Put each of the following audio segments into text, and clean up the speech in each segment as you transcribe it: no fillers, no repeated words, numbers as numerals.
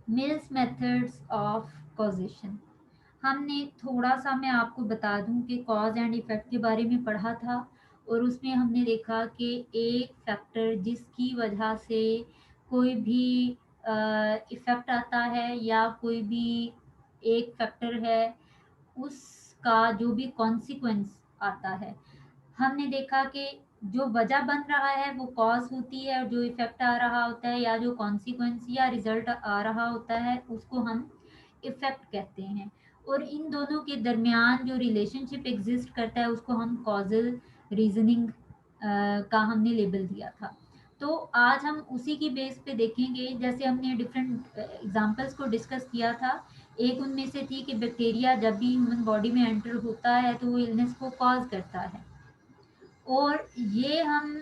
Mills methods of causation. हमने थोड़ा सा, मैं आपको बता दूं कि कॉज एंड इफेक्ट के बारे में पढ़ा था, और उसमें हमने देखा कि एक फैक्टर जिसकी वजह से कोई भी इफेक्ट आता है या कोई भी एक फैक्टर है, उसका जो भी कॉन्सिक्वेंस आता है, हमने देखा कि जो वजह बन रहा है वो कॉज होती है, और जो इफेक्ट आ रहा होता है या जो कॉन्सिक्वेंस या रिजल्ट आ रहा होता है उसको हम इफेक्ट कहते हैं। और इन दोनों के दरमियान जो रिलेशनशिप एग्जिस्ट करता है उसको हम कॉजल रीजनिंग का हमने लेबल दिया था। तो आज हम उसी की बेस पे देखेंगे, जैसे हमने डिफरेंट एग्जांपल्स को डिस्कस किया था। एक उनमें से थी कि बैक्टीरिया जब भी ह्यूमन बॉडी में एंटर होता है तो वो इलनेस को कॉज करता है। और ये हम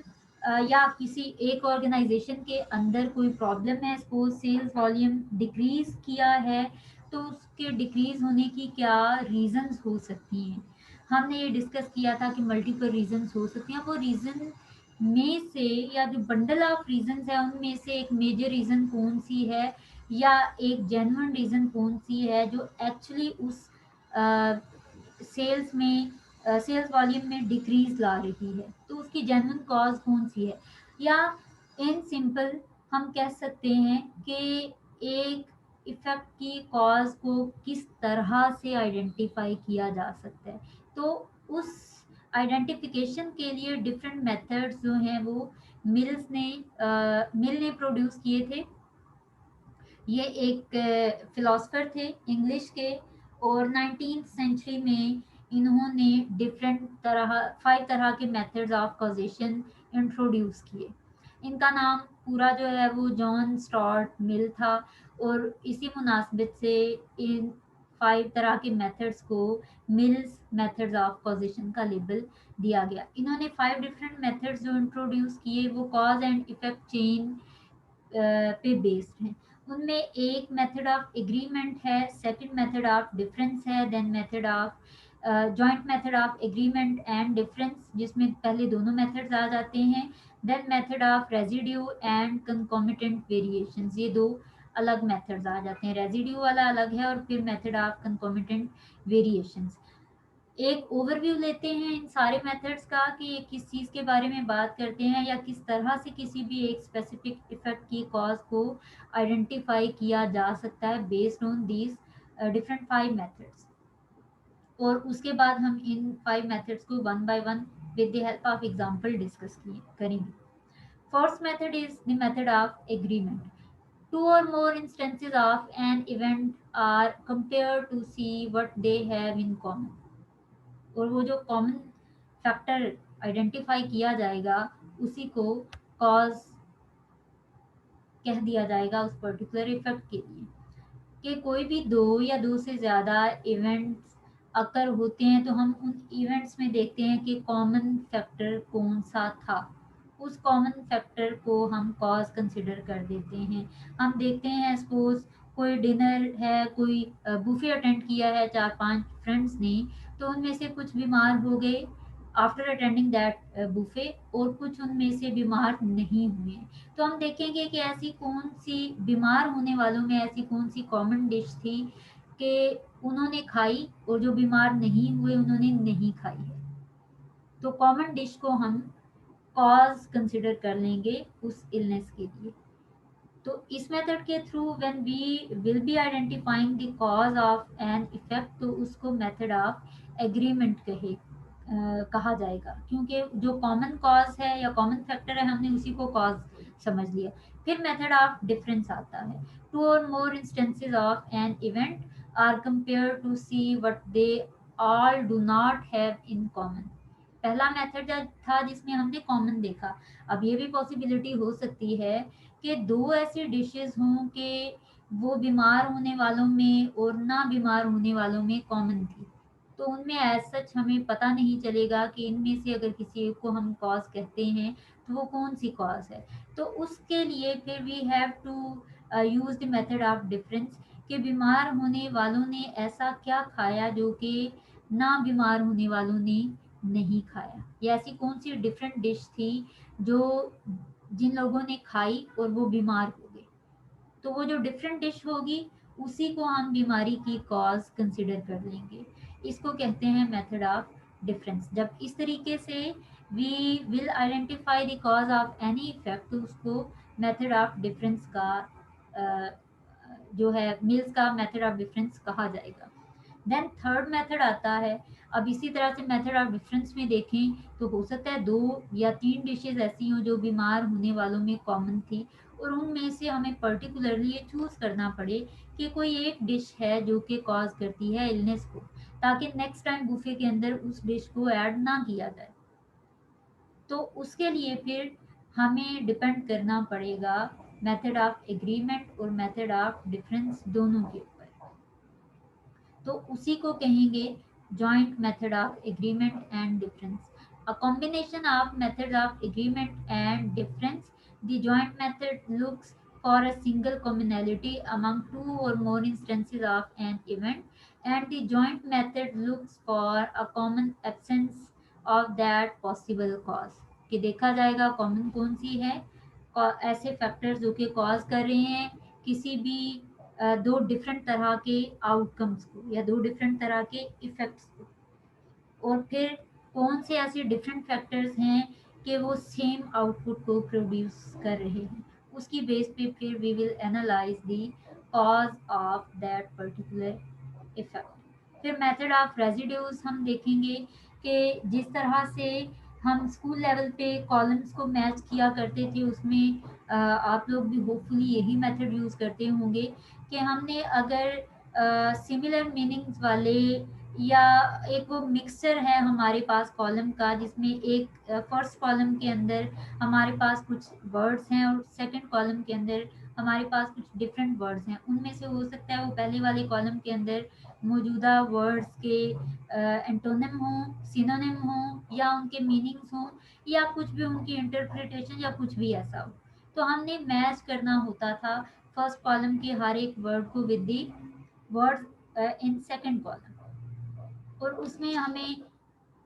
या किसी एक ऑर्गेनाइजेशन के अंदर कोई प्रॉब्लम है, सपोज सेल्स वॉल्यूम डिक्रीज किया है, तो उसके डिक्रीज होने की क्या रीजंस हो सकती हैं। हमने ये डिस्कस किया था कि मल्टीपल रीजंस हो सकती हैं। वो रीजन में से, या जो बंडल ऑफ रीजंस है उनमें से एक मेजर रीजन कौन सी है, या एक जेन्युइन रीजन कौन सी है जो एक्चुअली उस सेल्स में सेल्स वॉल्यूम में डिक्रीज ला रही है, तो उसकी जेन्युइन कॉज कौन सी है। या इन सिंपल हम कह सकते हैं कि एक इफेक्ट की कॉज को किस तरह से आइडेंटिफाई किया जा सकता है। तो उस आइडेंटिफिकेशन के लिए डिफरेंट मेथड्स जो हैं वो मिल ने प्रोड्यूस किए थे। ये एक फिलोसफर थे इंग्लिश के, और 19th सेंचुरी में इन्होंने डिफरेंट तरह 5 तरह के मेथड्स ऑफ कॉजेशन इंट्रोड्यूस किए। इनका नाम पूरा जो है वो जॉन स्टुअर्ट मिल था, और इसी मुनासिबत से इन 5 तरह के मेथड्स को मिल्स मेथड्स ऑफ कॉजेशन का लेबल दिया गया। इन्होंने 5 डिफरेंट मेथड्स जो इंट्रोड्यूस किए वो कॉज एंड इफेक्ट चेन पे बेस्ड हैं। उनमें एक मेथड ऑफ एग्रीमेंट है, सेकंड मेथड ऑफ डिफरेंस है, then method of joint method of agreement and difference, जिसमें पहले दोनों मेथड्स आ जाते हैं, then method of residue and concomitant variations. ये दो अलग मेथड्स आ जाते हैं, रेजिड्यू वाला अलग है और फिर मेथड ऑफ कंकॉमिटेंट वेरिएशंस। एक ओवरव्यू लेते हैं इन सारे मेथड्स का कि ये किस चीज़ के बारे में बात करते हैं, या किस तरह से किसी भी एक स्पेसिफिक इफेक्ट की कॉज को आइडेंटिफाई किया जा सकता है based on these different 5 methods. और उसके बाद हम इन 5 मेथड्स को one by one with the help of example discuss करेंगे। First method is the method of agreement. Two or more instances of an event are compared to see what they have in common। और वो जो common factor identify किया जाएगा उसी को cause कह दिया जाएगा उस पर्टिकुलर इफेक्ट के लिए। कि कोई भी दो या दो से ज़्यादा इवेंट्स अकर होते हैं तो हम उन इवेंट्स में देखते हैं कि कॉमन फैक्टर कौन सा था, उस कॉमन फैक्टर को हम कॉज कंसिडर कर देते हैं। हम देखते हैं सपोज कोई डिनर है, कोई बुफे अटेंड किया है 4-5 फ्रेंड्स ने, तो उनमें से कुछ बीमार हो गए आफ्टर अटेंडिंग दैट बुफे, और कुछ उनमें से बीमार नहीं हुए। तो हम देखेंगे कि ऐसी कौन सी बीमार होने वालों में ऐसी कौन सी कॉमन डिश थी कि उन्होंने खाई, और जो बीमार नहीं हुए उन्होंने नहीं खाई है। तो कॉमन डिश को हम कॉज कंसिडर कर लेंगे उस इलनेस के लिए। तो इस मेथड के through when we will be identifying the cause of an effect, तो उसको मेथड ऑफ एग्रीमेंट कहा जाएगा, क्योंकि जो कॉमन कॉज है या कॉमन फैक्टर है हमने उसी को कॉज समझ लिया। फिर मेथड ऑफ डिफरेंस आता है। Two or more instances of an event are compared to see what they all do not have in common. पहला मेथड था जिसमें हमने कॉमन देखा। अब ये भी पॉसिबिलिटी हो सकती है कि दो ऐसी डिशेस हों कि वो बीमार होने वालों में और ना बीमार होने वालों में कॉमन थी, तो उनमें एज सच हमें पता नहीं चलेगा कि इनमें से अगर किसी एक को हम कॉज कहते हैं तो वो कौन सी कॉज है। तो उसके लिए फिर we have to use the method of difference, कि बीमार होने वालों ने ऐसा क्या खाया जो कि ना बीमार होने वालों ने नहीं खाया, या ऐसी कौन सी डिफरेंट डिश थी जो जिन लोगों ने खाई और वो बीमार हो गए। तो वो जो डिफरेंट डिश होगी उसी को हम बीमारी की कॉज कंसिडर कर लेंगे। इसको कहते हैं मेथड ऑफ डिफरेंस। जब इस तरीके से we will identify the cause of any effect, तो उसको मेथड ऑफ डिफरेंस का जो है मिल्स का मेथड ऑफ डिफरेंस कहा जाएगा। देन थर्ड मेथड आता है। अब इसी तरह से मेथड ऑफ डिफरेंस में देखें तो हो सकता है 2 या 3 डिशेज़ ऐसी हों जो बीमार होने वालों में कॉमन थी, और उनमें से हमें पर्टिकुलरली ये चूज़ करना पड़े कि कोई एक डिश है जो कि कॉज़ करती है इलनेस को, ताकि नेक्स्ट टाइम बुफे के अंदर उस डिश को ऐड ना किया जाए। तो उसके लिए फिर हमें डिपेंड करना पड़ेगा मेथड ऑफ एग्रीमेंट और मेथड ऑफ डिफरेंस दोनों के ऊपर। तो उसी को कहेंगे joint method of agreement and difference. A combination of method of agreement and difference, the joint method looks for a single commonality among 2 or more instances of an event, and the joint method looks for a common absence of that possible cause। कि देखा जाएगा common कौन सी है ऐसे factors जो कि cause कर रहे हैं किसी भी दो डिफरेंट तरह के आउटकम्स को या दो डिफरेंट तरह के इफेक्ट्स को, और फिर कौन से ऐसे डिफरेंट फैक्टर्स हैं कि वो सेम आउटपुट को प्रोड्यूस कर रहे हैं। उसकी बेस पे फिर we will analyse the cause of that particular effect. फिर मेथड ऑफ रेजिड्यूज हम देखेंगे कि जिस तरह से हम स्कूल लेवल पे कॉलम्स को मैच किया करते थे, उसमें आप लोग भी होपफुली यही मेथड यूज़ करते होंगे कि हमने अगर सिमिलर मीनिंग्स वाले या एक वो मिक्सचर है हमारे पास कॉलम का, जिसमें एक फर्स्ट कॉलम के अंदर हमारे पास कुछ वर्ड्स हैं और सेकंड कॉलम के अंदर हमारे पास कुछ डिफरेंट वर्ड्स हैं। उनमें से हो सकता है वो पहले वाले कॉलम के अंदर मौजूदा वर्ड्स के एंटोनिम हों, सिनोनिम हों, या उनके मीनिंग्स हों, या कुछ भी उनकी इंटरप्रिटेशन या कुछ भी ऐसा हो। तो हमने मैच करना होता था फर्स्ट कॉलम के हर एक वर्ड को with the words in second column. और उसमें हमें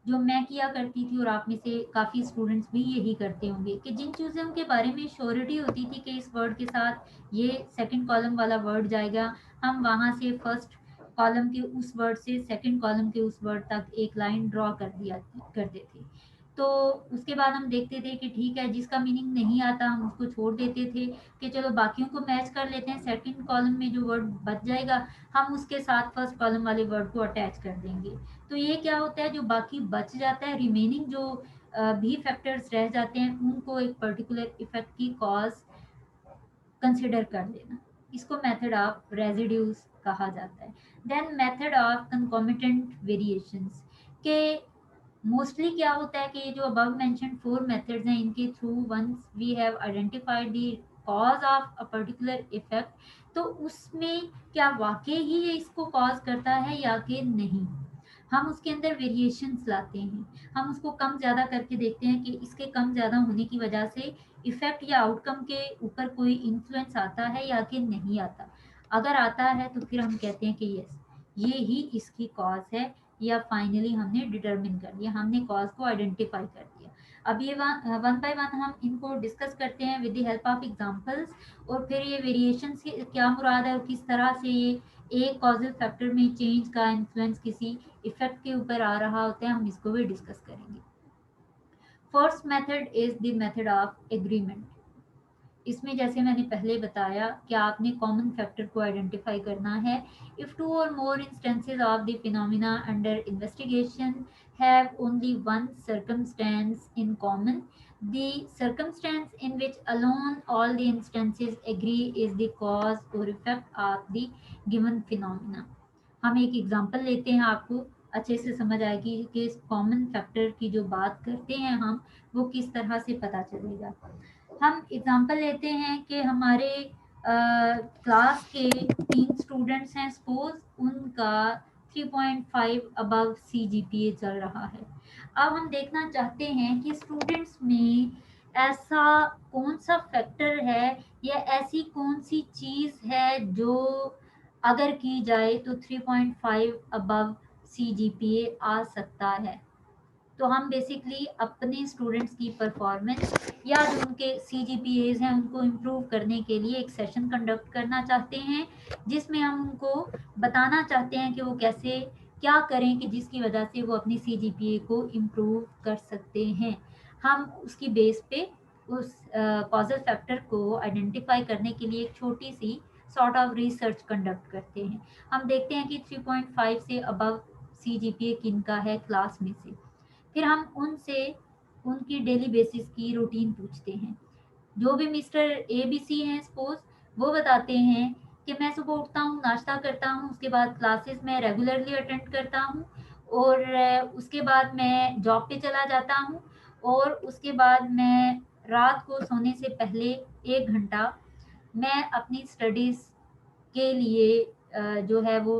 जो मैं किया करती थी और आप में से काफ़ी स्टूडेंट्स भी यही करते होंगे कि जिन चीज़ों के बारे में श्योरिटी होती थी कि इस वर्ड के साथ ये सेकंड कॉलम वाला वर्ड जाएगा, हम वहाँ से फर्स्ट कॉलम के उस वर्ड से सेकंड कॉलम के उस वर्ड तक एक लाइन ड्रॉ कर दिया करते थे। तो उसके बाद हम देखते थे कि ठीक है, जिसका मीनिंग नहीं आता हम उसको छोड़ देते थे कि चलो बाकियों को मैच कर लेते हैं, सेकंड कॉलम में जो वर्ड बच जाएगा हम उसके साथ फर्स्ट कॉलम वाले वर्ड को अटैच कर देंगे। तो ये क्या होता है, जो बाकी बच जाता है, रिमेनिंग जो भी फैक्टर्स रह जाते हैं, उनको एक पर्टिकुलर इफेक्ट की कॉज कंसिडर कर लेना। इसको मेथड ऑफ रेजिड्यूज कहा जाता है। देन मेथड ऑफ कंकॉमिटेंट वेरिएशंस के मोस्टली क्या होता है कि ये जो अबव मेंशन्ड 4 मेथड्स हैं, इनके through once we have identified the cause of a particular effect, तो उसमें क्या वाकई ही ये इसको कॉज करता है या कि नहीं, हम उसके अंदर वेरिएशंस लाते हैं। हम उसको कम ज़्यादा करके देखते हैं कि इसके कम ज़्यादा होने की वजह से इफ़ेक्ट या आउटकम के ऊपर कोई इन्फ्लुएंस आता है या कि नहीं आता। अगर आता है तो फिर हम कहते हैं कि यस, ये ही इसकी कॉज है, या फाइनली हमने डिटरमिन कर दिया, हमने कॉज को आइडेंटिफाई कर दिया। अब ये वन बाय वन हम इनको डिस्कस करते हैं with the help of examples, और फिर ये वेरिएशन से क्या मुराद है और किस तरह से ये एक कॉजल फैक्टर में चेंज का इन्फ्लुएंस किसी इफेक्ट के ऊपर आ रहा होता है, हम इसको भी डिस्कस करेंगे। First method is the method of agreement. इसमें जैसे मैंने पहले बताया कि आपने कॉमन फैक्टर को आइडेंटिफाई करना है। If two or more instances of the phenomena under investigation have only one circumstance in common, the circumstance in which alone all the instances agree is the cause or effect of the given phenomena। हम एक example लेते हैं, आपको अच्छे से समझ आएगी कि इस कॉमन फैक्टर की जो बात करते हैं हम, वो किस तरह से पता चलेगा। हम एग्जांपल लेते हैं कि हमारे क्लास के 3 स्टूडेंट्स हैं, सपोज उनका 3.5 अबव CGPA चल रहा है। अब हम देखना चाहते हैं कि स्टूडेंट्स में ऐसा कौन सा फैक्टर है या ऐसी कौन सी चीज़ है जो अगर की जाए तो 3.5 अबव CGPA आ सकता है। तो हम बेसिकली अपने स्टूडेंट्स की परफॉर्मेंस या जो उनके CGPAs हैं उनको इम्प्रूव करने के लिए एक सेशन कंडक्ट करना चाहते हैं, जिसमें हम उनको बताना चाहते हैं कि वो कैसे क्या करें कि जिसकी वजह से वो अपनी CGPA को इम्प्रूव कर सकते हैं। हम उसकी बेस पे उस कॉजल फैक्टर को आइडेंटिफाई करने के लिए एक छोटी सी सॉर्ट ऑफ रिसर्च कंडक्ट करते हैं। हम देखते हैं कि 3.5 से अबव CGPA किनका है क्लास में से। फिर हम उनसे उनकी डेली बेसिस की रूटीन पूछते हैं। जो भी मिस्टर ABC हैं सपोज, वो बताते हैं कि मैं सुबह उठता हूँ, नाश्ता करता हूँ, उसके बाद क्लासेस मैं रेगुलरली अटेंड करता हूँ और उसके बाद मैं जॉब पे चला जाता हूँ और उसके बाद मैं रात को सोने से पहले 1 घंटा मैं अपनी स्टडीज़ के लिए जो है वो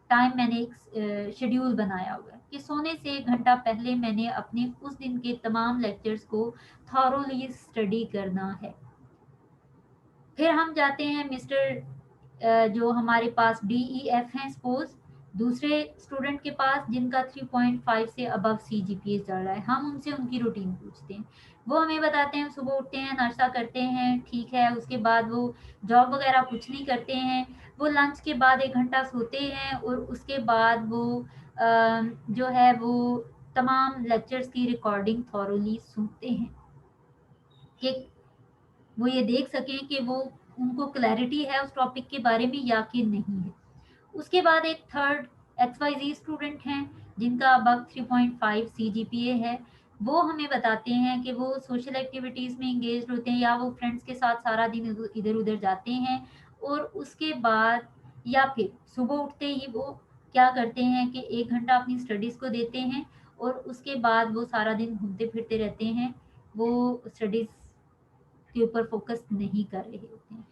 टाइम मैंने एक शेड्यूल बनाया हुआ है कि सोने से 1 घंटा पहले मैंने अपने उस दिन के तमाम लेक्चर्स को थॉरोली स्टडी करना है। फिर हम जाते हैं मिस्टर जो हमारे पास DEF हैं सपोज, दूसरे स्टूडेंट के पास जिनका 3.5 से अबव CGPA चल रहा है, हम उनसे उनकी रूटीन पूछते हैं। वो हमें बताते हैं सुबह उठते हैं, नाश्ता करते हैं, ठीक है, उसके बाद वो जॉब वगैरह कुछ नहीं करते हैं, वो लंच के बाद 1 घंटा सोते हैं और उसके बाद वो जो है वो तमाम लेक्चर्स की रिकॉर्डिंग थॉरोली सुनते हैं कि वो ये देख सकें कि वो उनको क्लैरिटी है उस टॉपिक के बारे में या कि नहीं है। उसके बाद एक थर्ड XYZ स्टूडेंट हैं जिनका अबव 3.5 CGPA है। वो हमें बताते हैं कि वो सोशल एक्टिविटीज़ में इंगेज होते हैं या वो फ्रेंड्स के साथ सारा दिन इधर उधर जाते हैं और उसके बाद या फिर सुबह उठते ही वो क्या करते हैं कि 1 घंटा अपनी स्टडीज़ को देते हैं और उसके बाद वो सारा दिन घूमते फिरते रहते हैं, वो स्टडीज़ के ऊपर फोकस नहीं कर रहे होते हैं।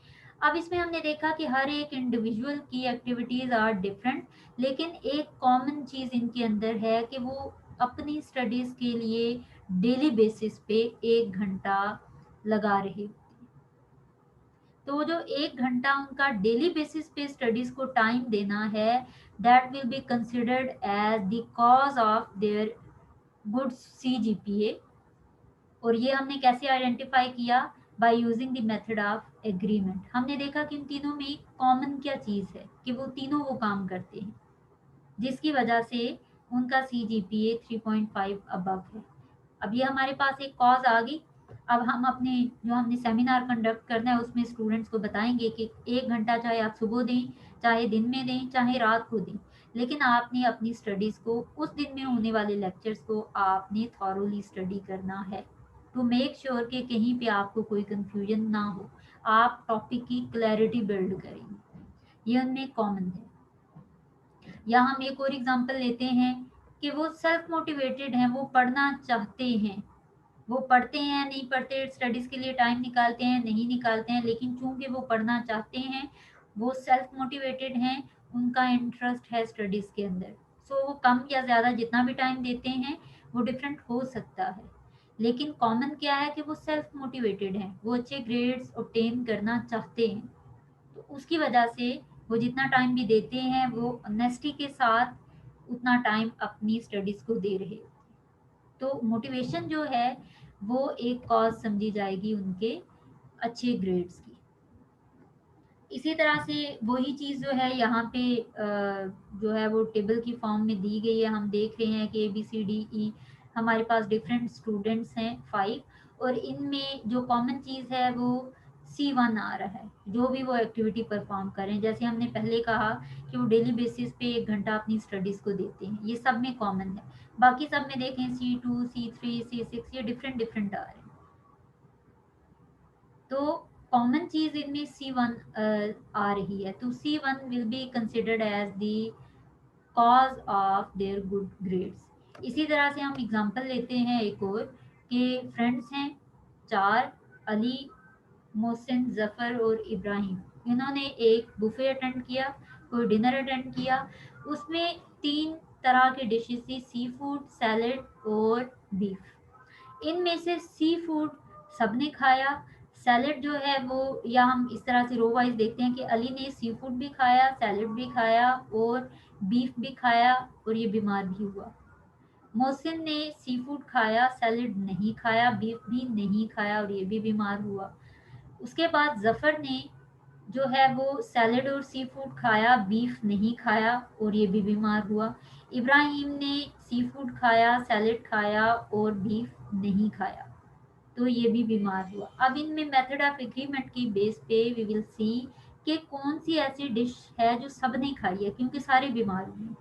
अब इसमें हमने देखा कि हर एक इंडिविजुअल की एक्टिविटीज आर डिफरेंट, लेकिन एक कॉमन चीज इनके अंदर है कि वो अपनी स्टडीज के लिए डेली बेसिस पे 1 घंटा लगा रहे होते हैं। तो जो 1 घंटा उनका डेली बेसिस पे स्टडीज को टाइम देना है, that will be considered as the cause of their good CGPA। और ये हमने कैसे आइडेंटिफाई किया? By using the method of agreement. हमने देखा कि इन तीनों में कॉमन क्या चीज़ है कि वो तीनों वो काम करते हैं, जिसकी वजह से उनका CGPA 3.5 अबव है। अब ये हमारे पास एक कॉज आ गई। अब हम अपने जो हमने सेमिनार कंडक्ट करना है उसमें स्टूडेंट्स को बताएंगे कि 1 घंटा चाहे आप सुबह दें, चाहे दिन में दें, चाहे रात को दें, लेकिन आपने अपनी स्टडीज़ को उस दिन में होने वाले लेक्चर्स को आपने थॉरोली स्टडी करना है टू मेक श्योर कि कहीं पे आपको कोई कंफ्यूजन ना हो, आप टॉपिक की क्लैरिटी बिल्ड करेंगे। ये उनमें कॉमन है। या हम एक और एग्जांपल लेते हैं कि वो सेल्फ मोटिवेटेड हैं, वो पढ़ना चाहते हैं, वो पढ़ते हैं नहीं पढ़ते, स्टडीज़ के लिए टाइम निकालते हैं नहीं निकालते हैं, लेकिन चूंकि वो पढ़ना चाहते हैं, वो सेल्फ मोटिवेटेड हैं, उनका इंटरेस्ट है स्टडीज़ के अंदर, सो वो कम या ज़्यादा जितना भी टाइम देते हैं वो डिफरेंट हो सकता है, लेकिन कॉमन क्या है कि वो सेल्फ मोटिवेटेड हैं, वो अच्छे ग्रेड्स ऑब्टेन करना चाहते हैं। तो उसकी वजह से वो जितना टाइम भी देते हैं वो ऑनेस्टी के साथ उतना टाइम अपनी स्टडीज़ को दे रहे हैं। तो मोटिवेशन जो है वो एक कॉज समझी जाएगी उनके अच्छे ग्रेड्स की। इसी तरह से वही चीज़ जो है यहाँ पे जो है वो टेबल की फॉर्म में दी गई है। हम देख रहे हैं कि ABCDE हमारे पास डिफरेंट स्टूडेंट्स हैं 5, और इनमें जो कॉमन चीज़ है वो C1 आ रहा है, जो भी वो एक्टिविटी परफॉर्म करें। जैसे हमने पहले कहा कि वो डेली बेसिस पे 1 घंटा अपनी स्टडीज़ को देते हैं, ये सब में कॉमन है। बाकी सब में देखें C2 C3 C6 ये डिफरेंट डिफरेंट आ रहे हैं। तो कॉमन चीज इनमें C1 आ रही है, तो C1 will be considered as the cause of their good grades. इसी तरह से हम एग्जांपल लेते हैं एक और कि फ्रेंड्स हैं 4, अली, मोहसिन, जफर और इब्राहिम। इन्होंने एक बुफे अटेंड किया, कोई डिनर अटेंड किया, उसमें 3 तरह की डिशेस थी, सी फूड, सैलेड और बीफ। इनमें से सी फूड सबने खाया, सैलेड जो है वो, या हम इस तरह से रो वाइज देखते हैं कि अली ने सी फूड भी खाया, सैलेड भी खाया और बीफ भी खाया और ये बीमार भी हुआ। मोहसिन ने सी फूड खाया, सैलेड नहीं खाया, बीफ भी नहीं खाया और ये भी बीमार हुआ। उसके बाद जफर ने जो है वो सैलेड और सी फूड खाया, बीफ नहीं खाया और ये भी बीमार हुआ। इब्राहिम ने सी फूड खाया, सैलेड खाया और बीफ नहीं खाया, तो ये भी बीमार हुआ। अब इनमें मेथड ऑफ एग्रीमेंट की बेस पे वी विल सी कि कौन सी ऐसी डिश है जो सब ने खाई है, क्योंकि सारे बीमार हुए हैं।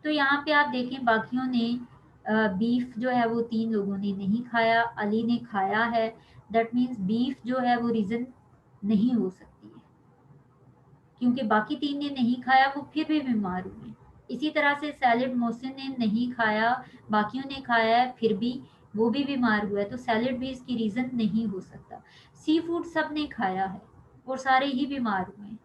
तो यहाँ पे आप देखें, बाकियों ने बीफ जो है वो 3 लोगों ने नहीं खाया, अली ने खाया है। दैट मीन्स बीफ जो है वो रीज़न नहीं हो सकती है, क्योंकि बाकी 3 ने नहीं खाया, वो फिर भी बीमार हुए। इसी तरह से सैलेड मोहसिन ने नहीं खाया, बाकियों ने खाया है, फिर भी वो भी बीमार हुआ है, तो सैलेड भी इसकी रीज़न नहीं हो सकता। सी फूड सब ने खाया है और सारे ही बीमार हुए हैं।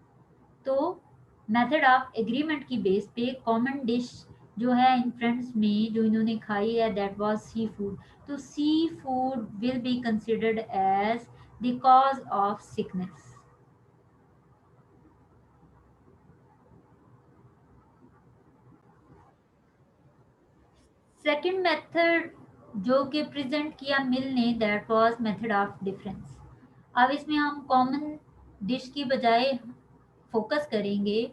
तो मेथड ऑफ एग्रीमेंट की बेस पे कॉमन डिश जो है इन फ्रेंड्स में जो इन्होंने खाई है, दैट वाज सी फूड। तो seafood will be considered as the cause of sickness. Second method जो कि प्रेजेंट किया मिल ने, that was method of difference. अब इसमें हम कॉमन डिश की बजाय फोकस करेंगे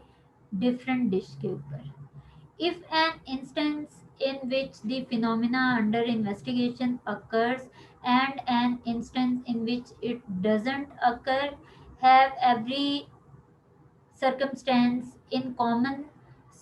डिफरेंट डिश के ऊपर। If an instance in which the phenomena under investigation occurs and an instance in which it doesn't occur have every circumstance in common,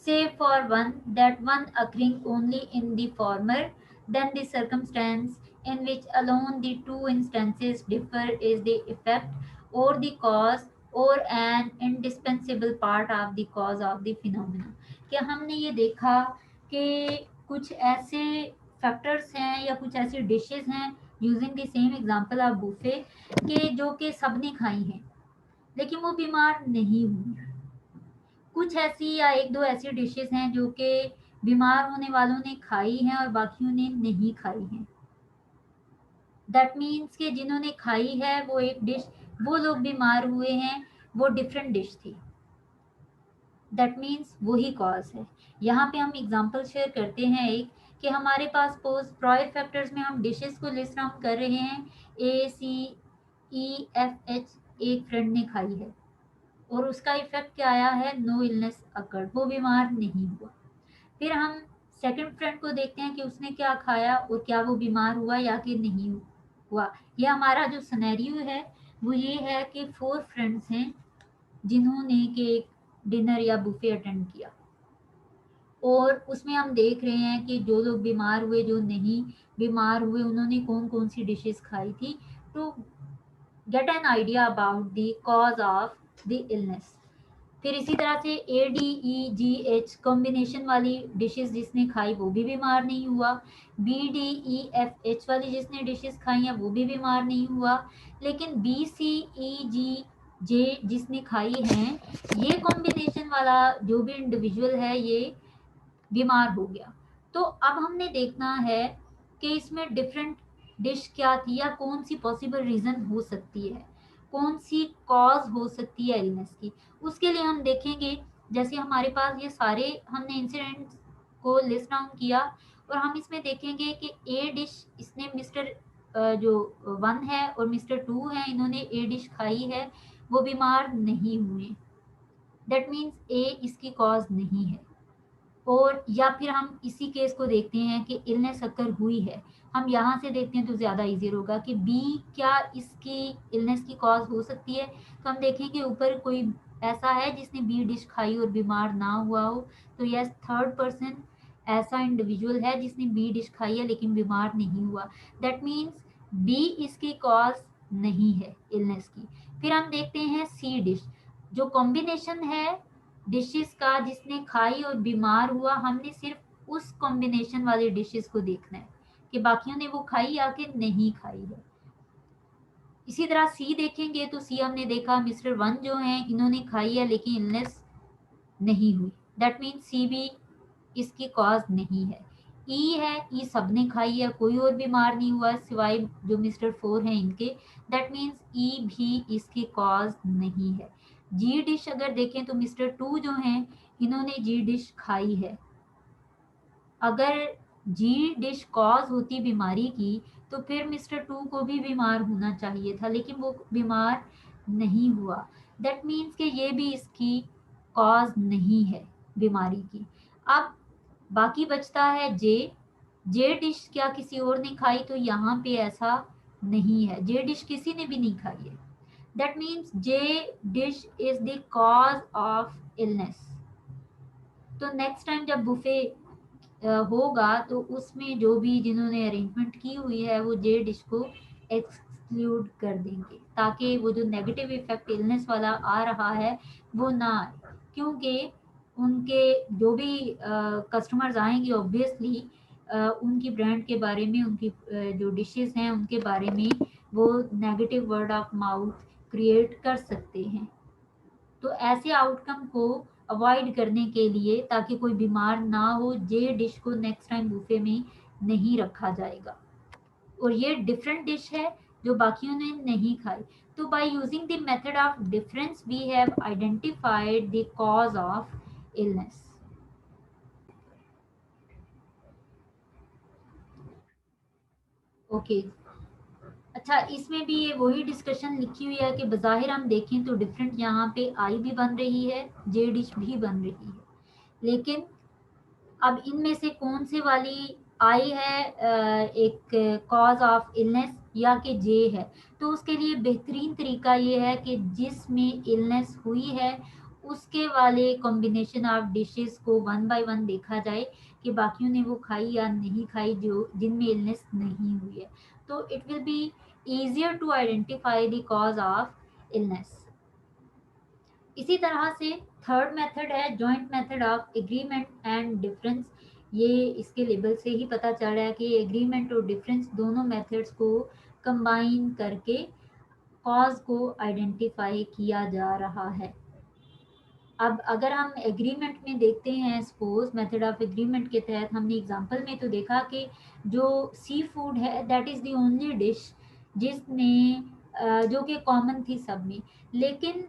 save for one, that one occurring only in the former, then the circumstance in which alone the two instances differ is the effect or the cause or an indispensable part of the cause of the phenomena। क्या हमने ये देखा कि कुछ ऐसे factors हैं या कुछ ऐसी डिशेस हैं, using the same example of buffet, के जो कि सबने खाई हैं लेकिन वो बीमार नहीं हुई। कुछ ऐसी या एक दो ऐसी डिशेस हैं जो कि बीमार होने वालों ने खाई हैं और बाकियों ने नहीं खाई हैं। दैट मीन्स कि जिन्होंने खाई है वो एक डिश, वो लोग बीमार हुए हैं, वो डिफरेंट डिश थी। दैट मीन्स वही कॉज है। यहाँ पे हम एग्जांपल शेयर करते हैं एक, कि हमारे पास पोज प्रायर फैक्टर्स में हम डिशेस को लिस्ट डाउन कर रहे हैं, ए सी ई एफ एच, एक फ्रेंड ने खाई है और उसका इफेक्ट क्या आया है, नो इलनेस अकर्ड, वो बीमार नहीं हुआ। फिर हम सेकंड फ्रेंड को देखते हैं कि उसने क्या खाया और क्या वो बीमार हुआ या कि नहीं हुआ। ये हमारा जो सिनेरियो है वो ये है कि 4 फ्रेंड्स हैं जिन्होंने के डिनर या बुफे अटेंड किया और उसमें हम देख रहे हैं कि जो लोग बीमार हुए, जो नहीं बीमार हुए, उन्होंने कौन कौन सी डिशेस खाई थी, to get an idea about the cause of the illness. फिर इसी तरह से A D E G H combination वाली डिशेस जिसने खाई वो भी बीमार नहीं हुआ। B D E F H वाली जिसने डिशेस खाई हैं वो भी बीमार नहीं हुआ। लेकिन बी सी ई जी जे जिसने खाई हैं, ये कॉम्बिनेशन वाला जो भी इंडिविजुअल है ये बीमार हो गया। तो अब हमने देखना है कि इसमें डिफरेंट डिश क्या थी या कौन सी पॉसिबल रीज़न हो सकती है, कौन सी कॉज हो सकती है इलनेस की। उसके लिए हम देखेंगे, जैसे हमारे पास ये सारे हमने इंसिडेंट्स को लिस्ट डाउन किया और हम इसमें देखेंगे कि ए डिश इसने मिस्टर जो 1 है और मिस्टर 2 है, इन्होंने ए डिश खाई है, वो बीमार नहीं हुए। दैट मीन्स ए इसकी कॉज नहीं है। और या फिर हम इसी केस को देखते हैं कि इलनेस अकर हुई है, हम यहाँ से देखते हैं तो ज़्यादा ईजियर होगा कि बी क्या इसकी इलनेस की कॉज हो सकती है। तो हम देखेंगे ऊपर कोई ऐसा है जिसने बी डिश खाई और बीमार ना हुआ हो, तो यस थर्ड पर्सन ऐसा इंडिविजुअल है जिसने बी डिश खाई है लेकिन बीमार नहीं हुआ। दैट मीन्स बी इसकी कॉज नहीं है इलनेस की। फिर हम देखते हैं सी डिश, जो कॉम्बिनेशन है डिशेस का जिसने खाई और बीमार हुआ, हमने सिर्फ उस कॉम्बिनेशन वाली डिशेस को देखना है कि बाकियों ने वो खाई या कि नहीं खाई है। इसी तरह सी देखेंगे तो सी हमने देखा मिस्टर 1 जो हैं इन्होंने खाई है लेकिन इलनेस नहीं हुई। दैट मीन्स सी भी इसकी कॉज नहीं है। ई है, ई सबने खाई है, कोई और बीमार नहीं हुआ सिवाय जो मिस्टर 4 हैं इनके। दैट मीन्स ई भी इसकी कॉज नहीं है। जी डिश अगर देखें तो मिस्टर 2 जो हैं इन्होंने जी डिश खाई है। अगर जी डिश कॉज होती बीमारी की, तो फिर मिस्टर टू को भी बीमार होना चाहिए था, लेकिन वो बीमार नहीं हुआ। दैट मीन्स कि ये भी इसकी कॉज नहीं है बीमारी की। अब बाकी बचता है जे डिश क्या किसी और ने खाई? तो यहाँ पे ऐसा नहीं है, जे डिश किसी ने भी नहीं खाई है। That means J dish is the cause of illness. तो नेक्स्ट टाइम जब बुफे होगा तो उसमें जो भी जिन्होंने अरेंजमेंट की हुई है वो जे डिश को एक्सक्लूड कर देंगे, ताकि वो जो नेगेटिव इफेक्ट इलनेस वाला आ रहा है वो ना आए। क्योंकि उनके जो भी कस्टमर्स आएंगे ऑब्वियसली उनकी ब्रांड के बारे में, उनकी जो डिशेस हैं उनके बारे में वो negative word of mouth create कर सकते हैं। तो ऐसे आउटकम को अवॉइड करने के लिए, ताकि कोई बीमार ना हो, जे डिश को नेक्स्ट टाइम बुफे में नहीं रखा जाएगा। और ये डिफरेंट डिश है जो बाकियों ने नहीं खाई। तो by using the method of difference we have identified the cause of illness. Okay. अच्छा, इसमें भी ये वही डिस्कशन लिखी हुई है कि बज़ाहिर हम देखें तो डिफरेंट यहाँ पे आई भी बन रही है, जे डिश भी बन रही है, लेकिन अब इनमें से कौन से वाली आई है एक कॉज ऑफ इलनेस या कि जे है? तो उसके लिए बेहतरीन तरीका ये है कि जिसमें इलनेस हुई है उसके वाले कॉम्बिनेशन ऑफ डिशेस को वन बाय वन देखा जाए कि बाकियों ने वो खाई या नहीं खाई जो जिनमें इलनेस नहीं हुई है। तो it will be easier to identify the cause of illness। इसी तरह से थर्ड मेथड है joint method of agreement and difference. ये इसके लेबल से ही पता चल रहा है कि एग्रीमेंट और डिफरेंस दोनों मेथड्स को कंबाइन करके कॉज को आइडेंटिफाई किया जा रहा है। अब अगर हम एग्रीमेंट में देखते हैं, सपोज मेथड ऑफ एग्रीमेंट के तहत हमने एग्जांपल में तो देखा कि जो सी फूड है that is the only dish जिसमें जो कि कॉमन थी सब में। लेकिन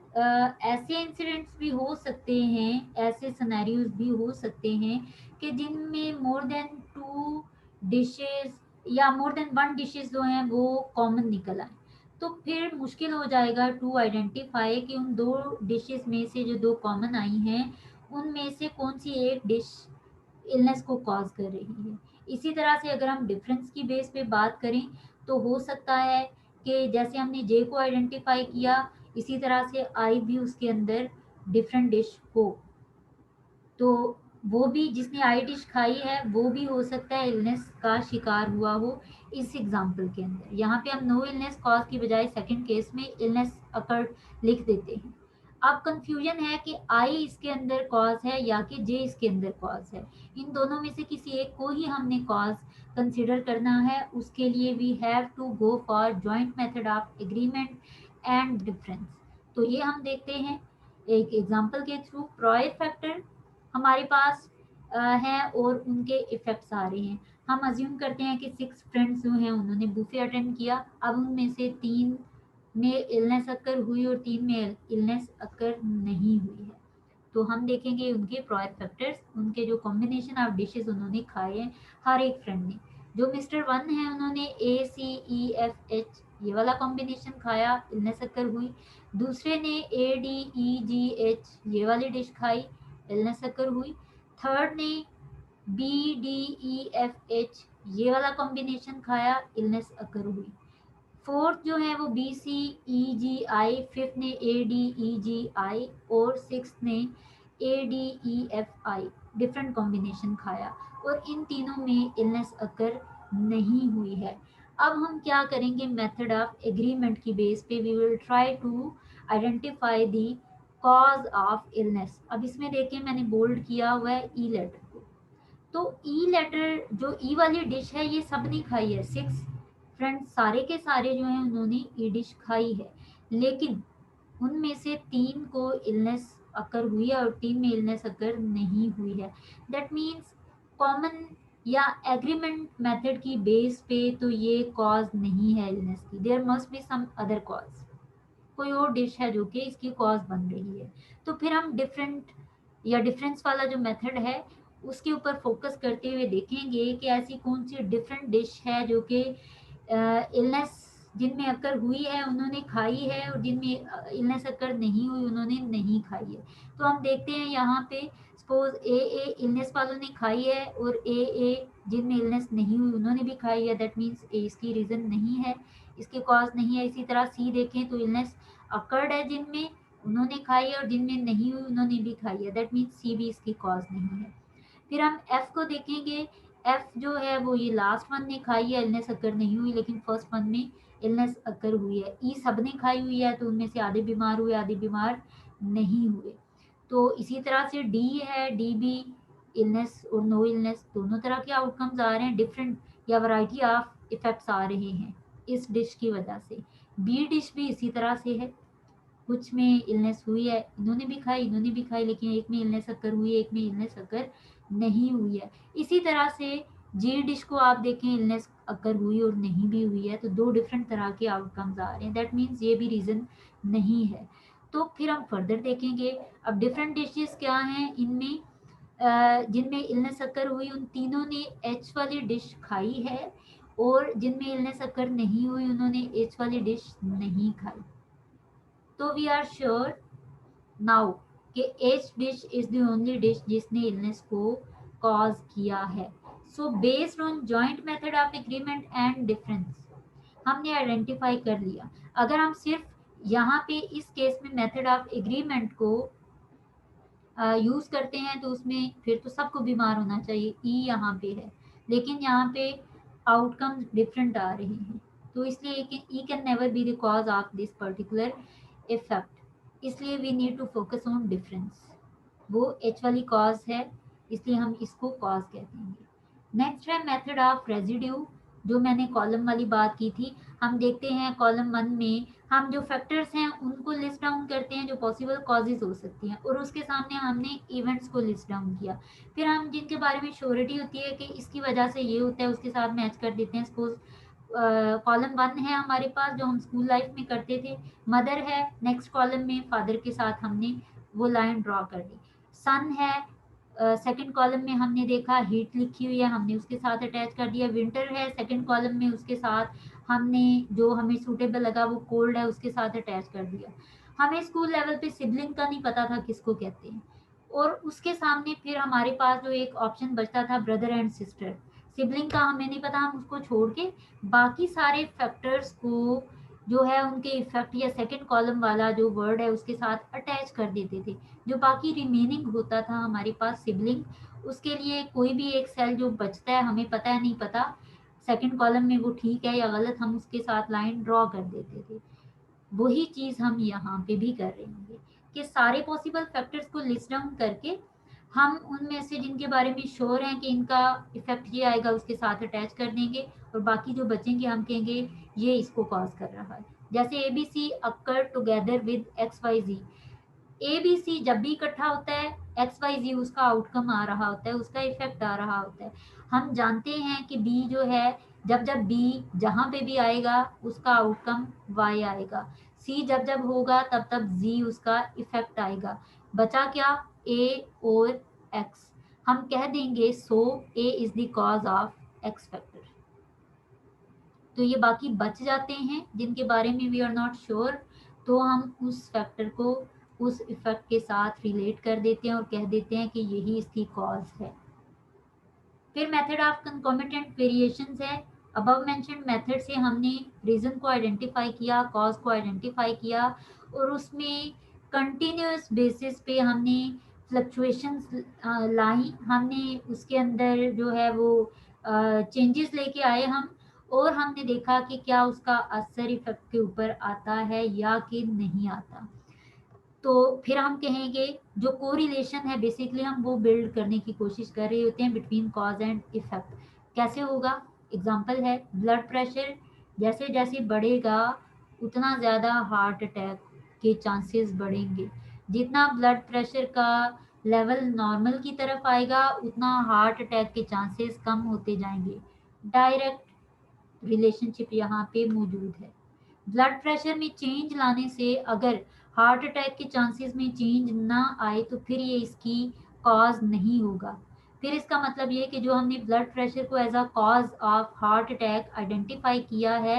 ऐसे इंसिडेंट्स भी हो सकते हैं, ऐसे सिनेरियोज भी हो सकते हैं कि जिनमें मोर देन टू डिशेस या मोर देन वन डिशेस जो हैं वो कॉमन निकल आए। तो फिर मुश्किल हो जाएगा टू आइडेंटिफाई कि उन दो डिशेस में से जो दो कॉमन आई हैं उनमें से कौन सी एक डिश इलनेस को कॉज कर रही है। इसी तरह से अगर हम डिफरेंस की बेस पे बात करें तो हो सकता है कि जैसे हमने जे को आइडेंटिफाई किया, इसी तरह से आई भी उसके अंदर डिफरेंट डिश हो। तो वो भी जिसने आई डिश खाई है वो भी हो सकता है इलनेस का शिकार हुआ हो। इस एग्जाम्पल के अंदर यहाँ पे हम नो इलनेस कॉज की बजाय सेकंड केस में इलनेस अकर्ड लिख देते हैं। अब कंफ्यूजन है कि आई इसके अंदर कॉज है या कि जे इसके अंदर कॉज है। इन दोनों में से किसी एक को ही हमने कॉज कंसिडर करना है। उसके लिए we have to go for joint method of agreement and difference. तो ये हम देखते हैं एक एग्जाम्पल के थ्रू। प्रॉयर फैक्टर हमारे पास हैं और उनके इफ़ेक्ट्स आ रहे हैं। हम अज्यूम करते हैं कि 6 फ्रेंड्स जो हैं उन्होंने बुफे अटेंड किया। अब उनमें से 3 में इलनेस अकर हुई और 3 में इलनेस अकर नहीं हुई है। तो हम देखेंगे उनके प्रायर फैक्टर्स, उनके जो कॉम्बिनेशन ऑफ डिशेस उन्होंने खाए हैं हर एक फ्रेंड ने। जो मिस्टर वन है उन्होंने ACEFH ये वाला कॉम्बिनेशन खाया, इलनेस अकर हुई। दूसरे ने ADEGH ये वाली डिश खाई, इलनेस अकर हुई। थर्ड ने BDEFH ये वाला कॉम्बिनेशन खाया, इलनेस अकर हुई। फोर्थ जो है वो BCEGI, फिफ्थ ने ADEGI और सिक्स ने ADEFI डिफरेंट कॉम्बिनेशन खाया और इन तीनों में इलनेस अकर नहीं हुई है। अब हम क्या करेंगे, मेथड ऑफ एग्रीमेंट की बेस पे we will try to identify the cause of illness. अब इसमें देखें मैंने बोल्ड किया हुआ है ई लेटर को। तो ई लेटर जो ई वाली डिश है ये सबने खाई है, 6 फ्रेंड्स सारे के सारे जो हैं उन्होंने ई डिश खाई है। लेकिन उनमें से 3 को इलनेस अकर हुई है और 3 में इलनेस अकर नहीं हुई है। दैट मीन्स कॉमन या एग्रीमेंट मेथड की बेस पे तो ये कॉज नहीं है इलनेस की, there must be some other cause. कोई और डिश है जो कि इसकी कॉज बन रही है। तो फिर हम डिफरेंट या डिफरेंस वाला जो मेथड है उसके ऊपर फोकस करते हुए देखेंगे कि ऐसी कौन सी डिफरेंट डिश है जो कि इलनेस जिनमें अकर हुई है उन्होंने खाई है, और जिनमें इलनेस अकर नहीं हुई उन्होंने नहीं खाई है। तो हम देखते हैं यहाँ पे सपोज ए इलनेस वालों ने खाई है और ए जिनमें इलनेस नहीं हुई उन्होंने भी खाई है, दैट मीन्स ए इसकी रीज़न नहीं है, इसके कॉज नहीं है। इसी तरह सी देखें तो इलनेस अकर्ड है जिनमें, उन्होंने खाई है, और जिनमें नहीं हुई उन्होंने भी खाई है, दैट मीन्स सी भी इसकी कॉज नहीं है। फिर हम एफ को देखेंगे, एफ जो है वो ये लास्ट वन ने खाई है, इलनेस अकर नहीं हुई, लेकिन फर्स्ट वन में इलनेस अकर हुई है। ई सब ने खाई हुई है, तो उनमें से आधे बीमार हुए आधे बीमार नहीं हुए। तो इसी तरह से डी है, डी भी इलनेस और नो इलनेस दोनों तरह के आउटकम्स आ रहे हैं, डिफरेंट या वैरायटी ऑफ इफेक्ट्स आ रहे हैं इस डिश की वजह से। बी डिश भी इसी तरह से है, कुछ में इलनेस हुई है, इन्होंने भी खाई इन्होंने भी खाई, लेकिन एक में इलनेस अकर हुई है एक में इलनेस अकर नहीं हुई है। इसी तरह से जी डिश को आप देखें, इलनेस अकर हुई और नहीं भी हुई है, तो दो डिफरेंट तरह के आउटकम्स आ रहे हैं, दैट मीन्स ये भी रीज़न नहीं है। तो फिर हम फर्दर देखेंगे। अब डिफरेंट डिशेस क्या हैं इनमें, जिनमें इलनेस अकर हुई उन तीनों ने एच वाली डिश खाई है, और जिनमें इलनेस अकर नहीं हुई उन्होंने एच वाली डिश नहीं खाई। तो वी आर श्योर नाउ कि H dish is the only dish जिसने इलनेस को कॉज किया है। So based on joint method of agreement and difference हमने आइडेंटिफाई कर लिया। अगर हम सिर्फ यहाँ पे इस केस में मेथड ऑफ एग्रीमेंट को यूज़ करते हैं तो उसमें फिर तो सबको बीमार होना चाहिए, ई यहाँ पे है, लेकिन यहाँ पे आउटकम्स डिफरेंट आ रहे हैं, तो इसलिए E can never be the cause of this particular effect. इसलिए we need to focus on difference. वो एच वाली कॉज है, इसलिए हम इसको कॉज कहते हैं। नेक्स्ट है मेथड ऑफ रेजिड्यू, जो मैंने कॉलम वाली बात की थी। हम देखते हैं कॉलम 1 में हम जो फैक्टर्स हैं उनको लिस्ट डाउन करते हैं जो पॉसिबल कॉजेज हो सकती हैं, और उसके सामने हमने इवेंट्स को लिस्ट डाउन किया। फिर हम जिनके बारे में श्योरिटी होती है कि इसकी वजह से ये होता है उसके साथ मैच कर देते हैं। सपोज कॉलम 1 है हमारे पास जो हम स्कूल लाइफ में करते थे, मदर है, नेक्स्ट कॉलम में फादर के साथ हमने वो लाइन ड्रॉ कर दी। सन है, सेकंड कॉलम में हमने देखा हीट लिखी हुई है, हमने उसके साथ अटैच कर दिया। विंटर है सेकंड कॉलम में, उसके साथ हमने जो हमें सूटेबल लगा वो कोल्ड है उसके साथ अटैच कर दिया। हमें स्कूल लेवल पे सिबलिंग का नहीं पता था किसको कहते हैं, और उसके सामने फिर हमारे पास जो एक ऑप्शन बचता था ब्रदर एंड सिस्टर, सिबलिंग का हमें नहीं पता, हम उसको छोड़ के बाकी सारे फैक्टर्स को जो है उनके इफेक्ट या सेकंड कॉलम वाला जो वर्ड है उसके साथ अटैच कर देते थे। जो बाकी रिमेनिंग होता था हमारे पास सिबलिंग, उसके लिए कोई भी एक सेल जो बचता है हमें पता है नहीं पता सेकंड कॉलम में वो ठीक है या गलत, हम उसके साथ लाइन ड्रॉ कर देते थे। वही चीज़ हम यहाँ पे भी कर रहे होंगे कि सारे पॉसिबल फैक्टर्स को लिस्ट डाउन करके हम उनमें से जिनके बारे में श्योर हैं कि इनका इफेक्ट ये आएगा उसके साथ अटैच कर देंगे, और बाकी जो बचेंगे हम कहेंगे ये इसको कॉज कर रहा है। जैसे A B C occur together with X Y G, A B C जब भी इकट्ठा होता है एक्स वाई जी उसका आउटकम आ रहा होता है, उसका इफेक्ट आ रहा होता है। हम जानते हैं कि बी जो है जब जब बी जहाँ पे भी आएगा उसका आउटकम वाई आएगा, सी जब जब होगा तब तब जी उसका इफेक्ट आएगा। बचा क्या, ए और एक्स। हम कह देंगे so A is the cause of X factor. तो ये बाकी बच जाते हैं जिनके बारे में वी आर नॉट श्योर, तो हम उस फैक्टर को उस इफेक्ट के साथ रिलेट कर देते हैं और कह देते हैं कि यही इसकी कॉज है। फिर मेथड ऑफ कंकॉमिटेंट वेरिएशंस है। अबव मेंशन्ड मेथड से हमने रीजन को आइडेंटिफाई किया, कॉज को आइडेंटिफाई किया, और उसमें कंटिन्यूस बेसिस पे हमने फ्लक्चुएशंस लाई, हमने उसके अंदर जो है वो चेंजेस लेके आए हम, और हमने देखा कि क्या उसका असर इफेक्ट के ऊपर आता है या कि नहीं आता। तो फिर हम कहेंगे जो कोरिलेशन है बेसिकली हम वो बिल्ड करने की कोशिश कर रहे होते हैं बिटवीन कॉज एंड इफेक्ट। कैसे होगा, एग्जांपल है ब्लड प्रेशर जैसे जैसे बढ़ेगा उतना ज़्यादा हार्ट अटैक के चांसेस बढ़ेंगे। जितना ब्लड प्रेशर का लेवल नॉर्मल की तरफ आएगा उतना हार्ट अटैक के चांसेस कम होते जाएंगे। डायरेक्ट रिलेशनशिप यहाँ पे मौजूद है। ब्लड प्रेशर में चेंज लाने से अगर हार्ट अटैक के चांसेस में चेंज ना आए तो फिर ये इसकी कॉज नहीं होगा। फिर इसका मतलब ये कि जो हमने ब्लड प्रेशर को as a cause of heart attack identify किया है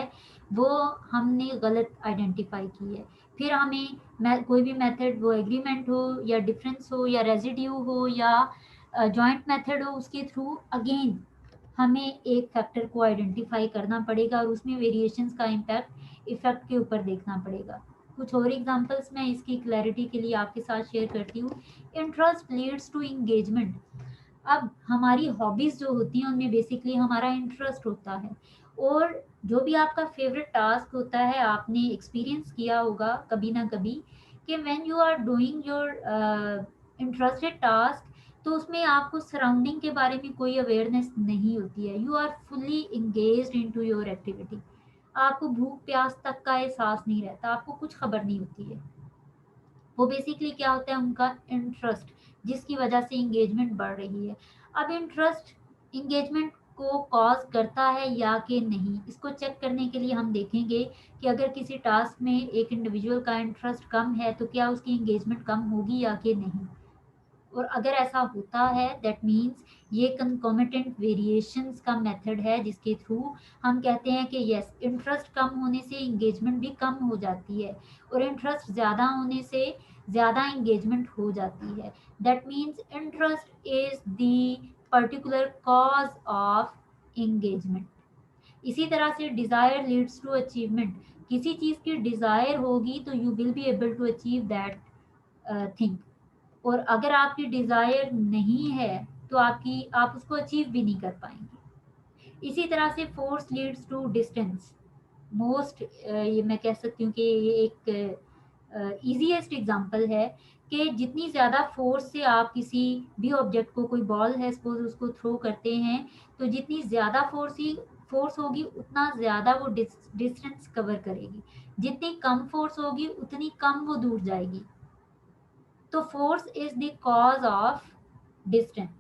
वो हमने गलत आइडेंटिफाई की है। फिर हमें कोई भी मेथड, वो एग्रीमेंट हो या डिफरेंस हो या रेजिड्यू हो या जॉइंट मेथड हो, उसके थ्रू अगेन हमें एक फैक्टर को आइडेंटिफाई करना पड़ेगा और उसमें वेरिएशंस का इम्पैक्ट इफेक्ट के ऊपर देखना पड़ेगा। कुछ और एग्जांपल्स मैं इसकी क्लैरिटी के लिए आपके साथ शेयर करती हूँ। Interest leads to engagement. अब हमारी हॉबीज जो होती हैं उनमें बेसिकली हमारा इंटरेस्ट होता है, और जो भी आपका फेवरेट टास्क होता है आपने एक्सपीरियंस किया होगा कभी ना कभी कि when you are doing your interested task, तो उसमें आपको सराउंडिंग के बारे में कोई अवेयरनेस नहीं होती है। You are fully engaged into your activity. आपको भूख प्यास तक का एहसास नहीं रहता, आपको कुछ खबर नहीं होती है। वो बेसिकली क्या होता है, उनका इंटरेस्ट, जिसकी वजह से इंगेजमेंट बढ़ रही है। अब इंटरेस्ट इंगेजमेंट को कॉज करता है या कि नहीं, इसको चेक करने के लिए हम देखेंगे कि अगर किसी टास्क में एक इंडिविजुअल का इंटरेस्ट कम है तो क्या उसकी इंगेजमेंट कम होगी या कि नहीं। और अगर ऐसा होता है दैट मीन्स ये कंकोमिटेंट वेरिएशंस का मेथड है जिसके थ्रू हम कहते हैं कि यस, इंटरेस्ट कम होने से इंगेजमेंट भी कम हो जाती है और इंटरेस्ट ज़्यादा होने से ज़्यादा इंगेजमेंट हो जाती है। That means interest is the particular cause of engagement. इसी तरह से डिज़ायर लीड्स टू अचीवमेंट। किसी चीज़ की डिज़ायर होगी तो you will be able to achieve that thing, और अगर आपकी डिज़ायर नहीं है तो आप उसको अचीव भी नहीं कर पाएंगे। इसी तरह से force leads to distance. Most ये मैं कह सकती हूँ कि ये एक इजीएस्ट एग्जांपल है कि जितनी ज़्यादा फोर्स से आप किसी भी ऑब्जेक्ट को, कोई बॉल है सपोज, उसको थ्रो करते हैं, तो जितनी ज़्यादा फोर्स होगी उतना ज़्यादा वो डिस्टेंस कवर करेगी। जितनी कम फोर्स होगी उतनी कम वो दूर जाएगी। तो force is the cause of distance,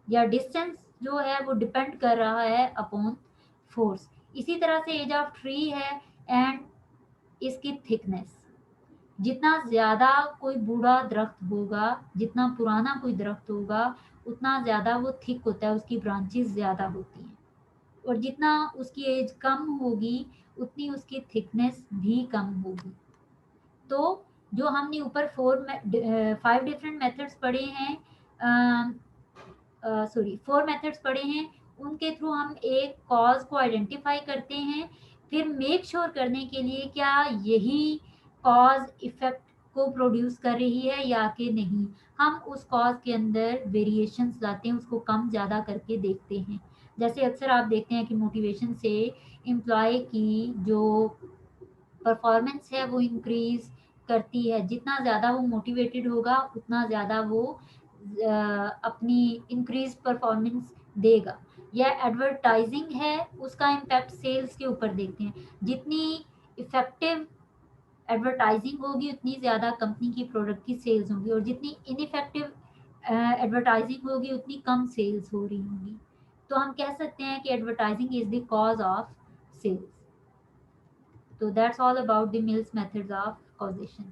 या डिस्टेंस जो है वो डिपेंड कर रहा है अपॉन फोर्स। इसी तरह से एज ऑफ ट्री है एंड इसकी थिकनेस। जितना ज़्यादा कोई बूढ़ा दरख्त होगा, जितना पुराना कोई दरख्त होगा, उतना ज़्यादा वो थिक होता है, उसकी ब्रांचेस ज़्यादा होती हैं। और जितना उसकी एज कम होगी उतनी उसकी थिकनेस भी कम होगी। तो जो हमने ऊपर 5 डिफरेंट मेथड्स पढ़े हैं, सॉरी 4 मेथड्स पढ़े हैं, उनके थ्रू हम एक कॉज को आइडेंटिफाई करते हैं। फिर मेक श्योर करने के लिए क्या यही कॉज इफेक्ट को प्रोड्यूस कर रही है या कि नहीं, हम उस कॉज के अंदर वेरिएशंस लाते हैं, उसको कम ज़्यादा करके देखते हैं। जैसे अक्सर आप देखते हैं कि मोटिवेशन से एम्प्लॉय की जो परफॉर्मेंस है वो इंक्रीज करती है। जितना ज़्यादा वो मोटिवेटेड होगा उतना ज़्यादा वो अपनी इंक्रीज परफॉर्मेंस देगा। या एडवर्टाइजिंग है, उसका इम्पैक्ट सेल्स के ऊपर देखते हैं। जितनी इफेक्टिव एडवर्टाइजिंग होगी उतनी ज़्यादा कंपनी की प्रोडक्ट की सेल्स होंगी, और जितनी इनइफेक्टिव एडवर्टाइजिंग होगी उतनी कम सेल्स हो रही होंगी। तो हम कह सकते हैं कि advertising is the cause of sales. So that's all about the Mills methods of causation.